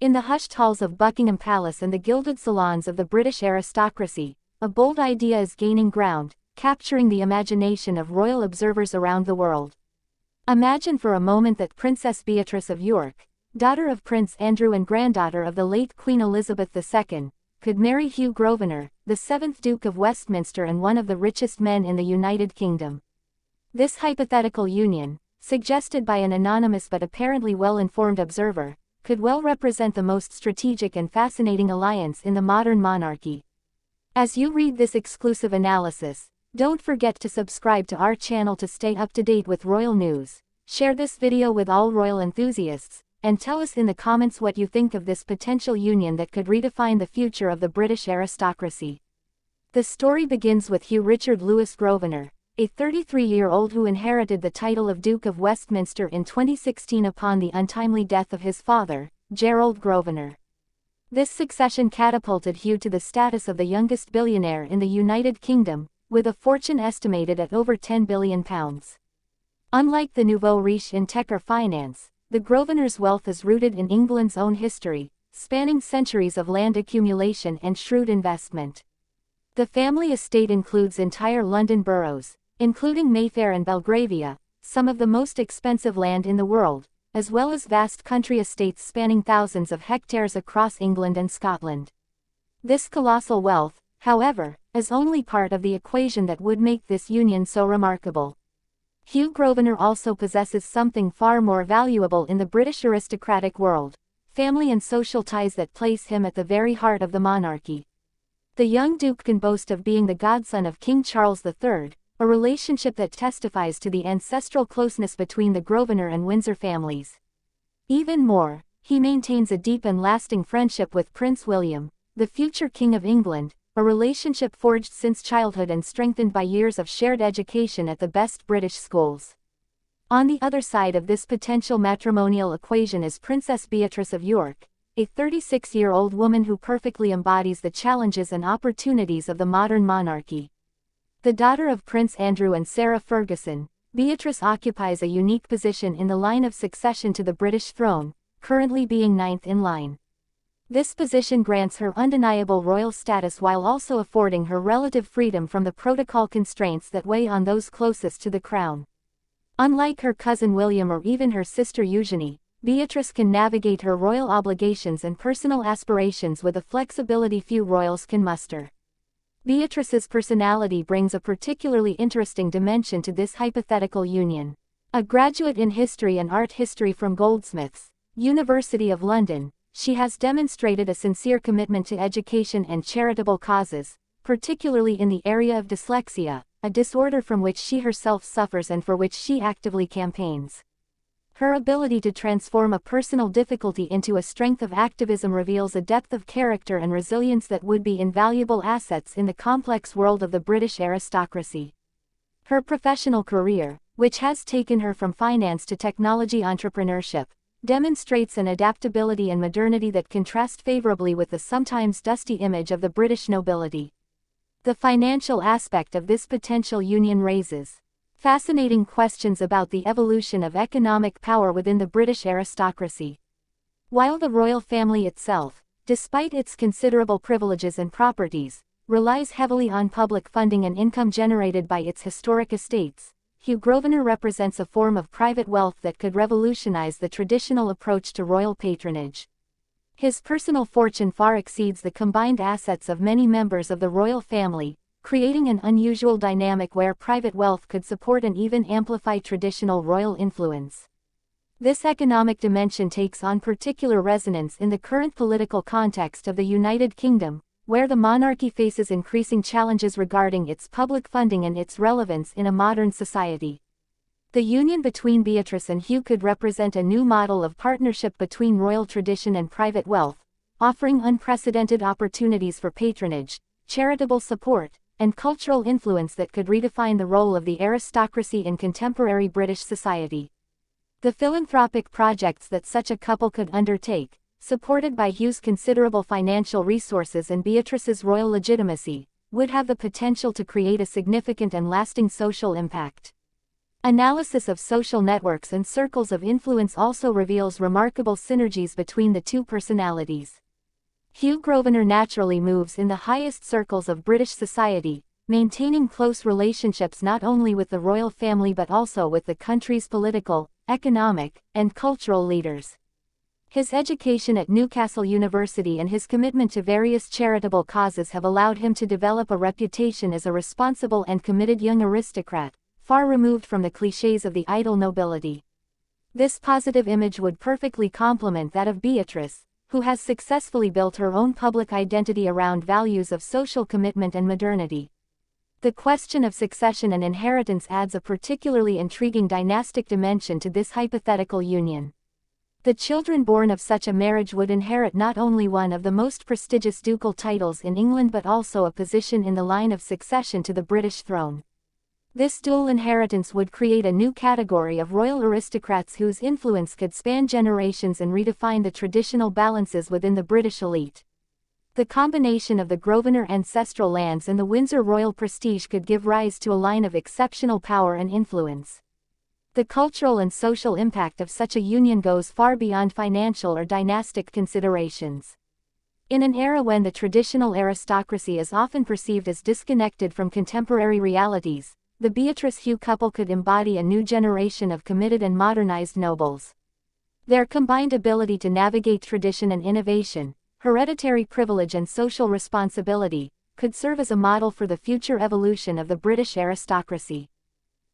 In the hushed halls of Buckingham Palace and the gilded salons of the British aristocracy, a bold idea is gaining ground, capturing the imagination of royal observers around the world. Imagine for a moment that Princess Beatrice of York, daughter of Prince Andrew and granddaughter of the late Queen Elizabeth II, could marry Hugh Grosvenor, the 7th Duke of Westminster and one of the richest men in the United Kingdom. This hypothetical union, suggested by an anonymous but apparently well-informed observer, could well represent the most strategic and fascinating alliance in the modern monarchy. As you read this exclusive analysis, don't forget to subscribe to our channel to stay up to date with royal news. Share this video with all royal enthusiasts, and tell us in the comments what you think of this potential union that could redefine the future of the British aristocracy. The story begins with Hugh Richard Louis Grosvenor, a 33-year-old who inherited the title of Duke of Westminster in 2016 upon the untimely death of his father, Gerald Grosvenor. This succession catapulted Hugh to the status of the youngest billionaire in the United Kingdom, with a fortune estimated at over £10 billion. Unlike the nouveau riche in tech or finance, the Grosvenors' wealth is rooted in England's own history, spanning centuries of land accumulation and shrewd investment. The family estate includes entire London boroughs, including Mayfair and Belgravia, some of the most expensive land in the world, as well as vast country estates spanning thousands of hectares across England and Scotland. This colossal wealth, however, is only part of the equation that would make this union so remarkable. Hugh Grosvenor also possesses something far more valuable in the British aristocratic world: family and social ties that place him at the very heart of the monarchy. The young Duke can boast of being the godson of King Charles III, a relationship that testifies to the ancestral closeness between the Grosvenor and Windsor families. Even more, he maintains a deep and lasting friendship with Prince William, the future King of England, a relationship forged since childhood and strengthened by years of shared education at the best British schools. On the other side of this potential matrimonial equation is Princess Beatrice of York, a 36-year-old woman who perfectly embodies the challenges and opportunities of the modern monarchy. The daughter of Prince Andrew and Sarah Ferguson, Beatrice occupies a unique position in the line of succession to the British throne, currently being 9th in line. This position grants her undeniable royal status while also affording her relative freedom from the protocol constraints that weigh on those closest to the crown. Unlike her cousin William or even her sister Eugenie, Beatrice can navigate her royal obligations and personal aspirations with a flexibility few royals can muster. Beatrice's personality brings a particularly interesting dimension to this hypothetical union. A graduate in history and art history from Goldsmiths, University of London, she has demonstrated a sincere commitment to education and charitable causes, particularly in the area of dyslexia, a disorder from which she herself suffers and for which she actively campaigns. Her ability to transform a personal difficulty into a strength of activism reveals a depth of character and resilience that would be invaluable assets in the complex world of the British aristocracy. Her professional career, which has taken her from finance to technology entrepreneurship, demonstrates an adaptability and modernity that contrast favorably with the sometimes dusty image of the British nobility. The financial aspect of this potential union raises fascinating questions about the evolution of economic power within the British aristocracy. While the royal family itself, despite its considerable privileges and properties, relies heavily on public funding and income generated by its historic estates, Hugh Grosvenor represents a form of private wealth that could revolutionize the traditional approach to royal patronage. His personal fortune far exceeds the combined assets of many members of the royal family, creating an unusual dynamic where private wealth could support and even amplify traditional royal influence. This economic dimension takes on particular resonance in the current political context of the United Kingdom, where the monarchy faces increasing challenges regarding its public funding and its relevance in a modern society. The union between Beatrice and Hugh could represent a new model of partnership between royal tradition and private wealth, offering unprecedented opportunities for patronage, charitable support, and cultural influence that could redefine the role of the aristocracy in contemporary British society. The philanthropic projects that such a couple could undertake, supported by Hugh's considerable financial resources and Beatrice's royal legitimacy, would have the potential to create a significant and lasting social impact. Analysis of social networks and circles of influence also reveals remarkable synergies between the two personalities. Hugh Grosvenor naturally moves in the highest circles of British society, maintaining close relationships not only with the royal family but also with the country's political, economic, and cultural leaders. His education at Newcastle University and his commitment to various charitable causes have allowed him to develop a reputation as a responsible and committed young aristocrat, far removed from the clichés of the idle nobility. This positive image would perfectly complement that of Beatrice, who has successfully built her own public identity around values of social commitment and modernity. The question of succession and inheritance adds a particularly intriguing dynastic dimension to this hypothetical union. The children born of such a marriage would inherit not only one of the most prestigious ducal titles in England but also a position in the line of succession to the British throne. This dual inheritance would create a new category of royal aristocrats whose influence could span generations and redefine the traditional balances within the British elite. The combination of the Grosvenor ancestral lands and the Windsor royal prestige could give rise to a line of exceptional power and influence. The cultural and social impact of such a union goes far beyond financial or dynastic considerations. In an era when the traditional aristocracy is often perceived as disconnected from contemporary realities, the Beatrice Hugh couple could embody a new generation of committed and modernized nobles. Their combined ability to navigate tradition and innovation, hereditary privilege and social responsibility, could serve as a model for the future evolution of the British aristocracy.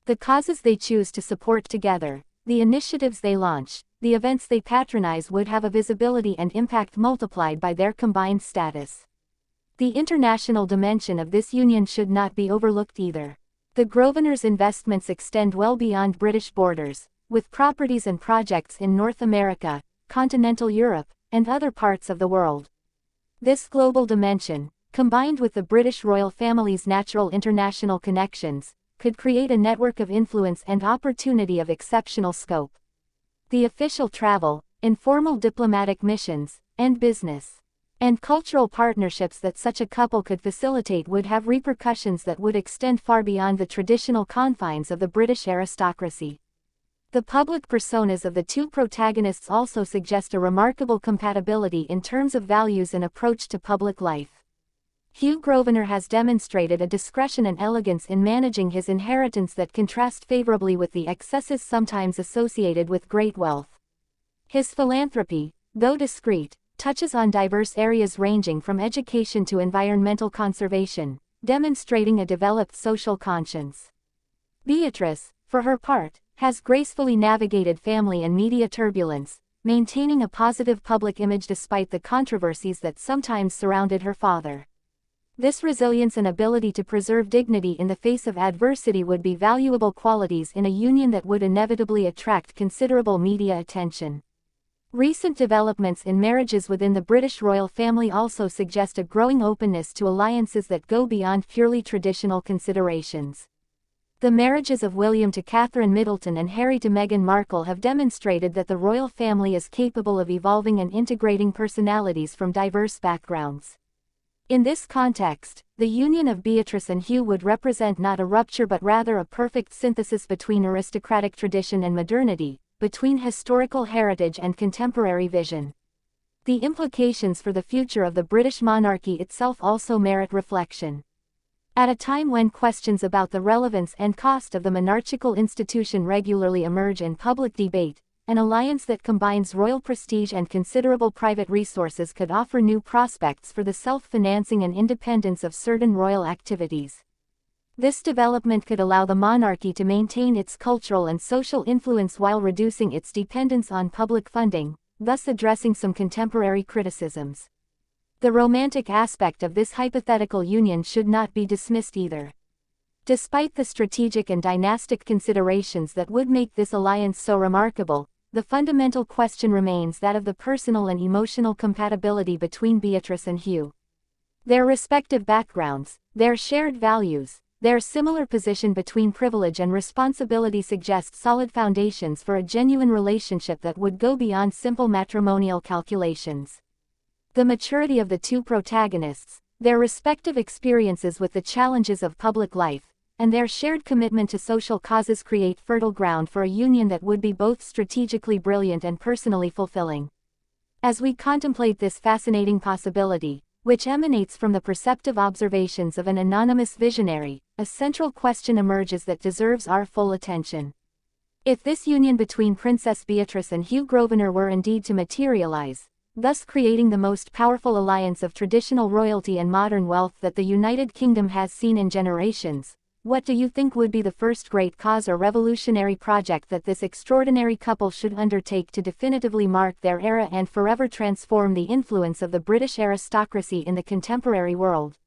The causes they choose to support together, the initiatives they launch, the events they patronize would have a visibility and impact multiplied by their combined status. The international dimension of this union should not be overlooked either. The Grosvenors' investments extend well beyond British borders, with properties and projects in North America, continental Europe, and other parts of the world. This global dimension, combined with the British royal family's natural international connections, could create a network of influence and opportunity of exceptional scope. The official travel, informal diplomatic missions, and business and cultural partnerships that such a couple could facilitate would have repercussions that would extend far beyond the traditional confines of the British aristocracy. The public personas of the two protagonists also suggest a remarkable compatibility in terms of values and approach to public life. Hugh Grosvenor has demonstrated a discretion and elegance in managing his inheritance that contrast favorably with the excesses sometimes associated with great wealth. His philanthropy, though discreet, touches on diverse areas ranging from education to environmental conservation, demonstrating a developed social conscience. Beatrice, for her part, has gracefully navigated family and media turbulence, maintaining a positive public image despite the controversies that sometimes surrounded her father. This resilience and ability to preserve dignity in the face of adversity would be valuable qualities in a union that would inevitably attract considerable media attention. Recent developments in marriages within the British royal family also suggest a growing openness to alliances that go beyond purely traditional considerations. The marriages of William to Catherine Middleton and Harry to Meghan Markle have demonstrated that the royal family is capable of evolving and integrating personalities from diverse backgrounds. In this context, the union of Beatrice and Hugh would represent not a rupture but rather a perfect synthesis between aristocratic tradition and modernity, between historical heritage and contemporary vision. The implications for the future of the British monarchy itself also merit reflection. At a time when questions about the relevance and cost of the monarchical institution regularly emerge in public debate, an alliance that combines royal prestige and considerable private resources could offer new prospects for the self-financing and independence of certain royal activities. This development could allow the monarchy to maintain its cultural and social influence while reducing its dependence on public funding, thus addressing some contemporary criticisms. The romantic aspect of this hypothetical union should not be dismissed either. Despite the strategic and dynastic considerations that would make this alliance so remarkable, the fundamental question remains that of the personal and emotional compatibility between Beatrice and Hugh. Their respective backgrounds, their shared values, their similar position between privilege and responsibility suggest solid foundations for a genuine relationship that would go beyond simple matrimonial calculations. The maturity of the two protagonists, their respective experiences with the challenges of public life, and their shared commitment to social causes create fertile ground for a union that would be both strategically brilliant and personally fulfilling. As we contemplate this fascinating possibility, which emanates from the perceptive observations of an anonymous visionary, a central question emerges that deserves our full attention. If this union between Princess Beatrice and Hugh Grosvenor were indeed to materialize, thus creating the most powerful alliance of traditional royalty and modern wealth that the United Kingdom has seen in generations, what do you think would be the first great cause or revolutionary project that this extraordinary couple should undertake to definitively mark their era and forever transform the influence of the British aristocracy in the contemporary world?